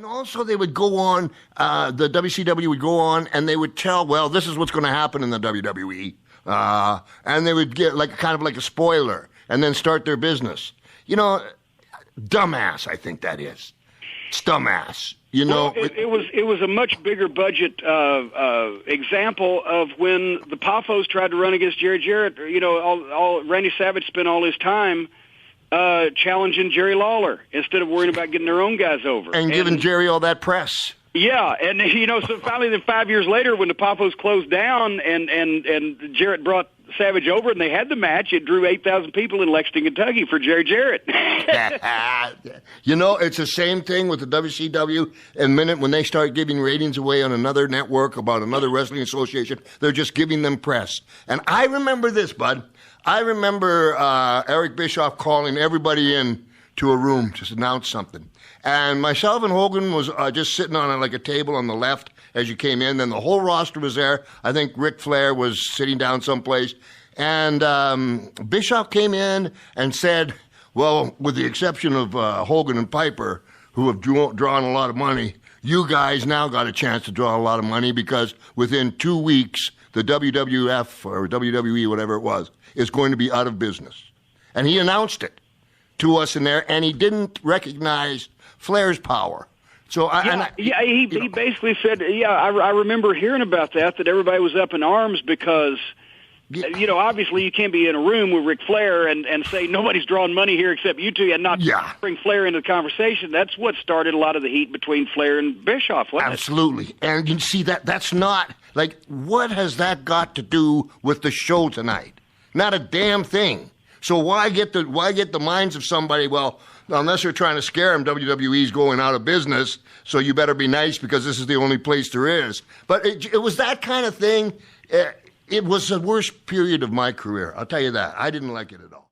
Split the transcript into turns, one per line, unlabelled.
And also they would go on, the WCW would go on and they would tell, well, this is what's going to happen in the WWE. And they would get kind of like a spoiler and then start their business. You know, dumbass, I think that is. It's dumbass. You know,
well, it was a much bigger budget example of when the Poffos tried to run against Jerry Jarrett. You know, Randy Savage spent all his time challenging Jerry Lawler instead of worrying about getting their own guys over
and giving Jerry all that press.
Yeah, and you know, so finally, then 5 years later, when the Poffos closed down and Jarrett brought Savage over and they had the match, it drew 8,000 people in Lexington, Kentucky for Jerry Jarrett.
You know, it's the same thing with the WCW. The minute when they start giving ratings away on another network about another wrestling association, they're just giving them press. And I remember this, bud. I remember Eric Bischoff calling everybody in to a room to announce something. And myself and Hogan was just sitting on like a table on the left as you came in. Then the whole roster was there. I think Ric Flair was sitting down someplace. And Bischoff came in and said, well, with the exception of Hogan and Piper, who have drawn a lot of money, you guys now got a chance to draw a lot of money because within 2 weeks, the WWF or WWE, whatever it was, is going to be out of business. And he announced it to us in there, and he didn't recognize Flair's power. So
he basically said, I remember hearing about that everybody was up in arms because, you know, obviously you can't be in a room with Ric Flair and say nobody's drawing money here except you two and not bring Flair into the conversation. That's what started a lot of the heat between Flair and Bischoff, wasn't it?
Absolutely. And you see that's not, like, what has that got to do with the show tonight? Not a damn thing. So why get the minds of somebody, well, unless they're trying to scare them, WWE's going out of business, so you better be nice because this is the only place there is. But it was that kind of thing. It was the worst period of my career. I'll tell you that. I didn't like it at all.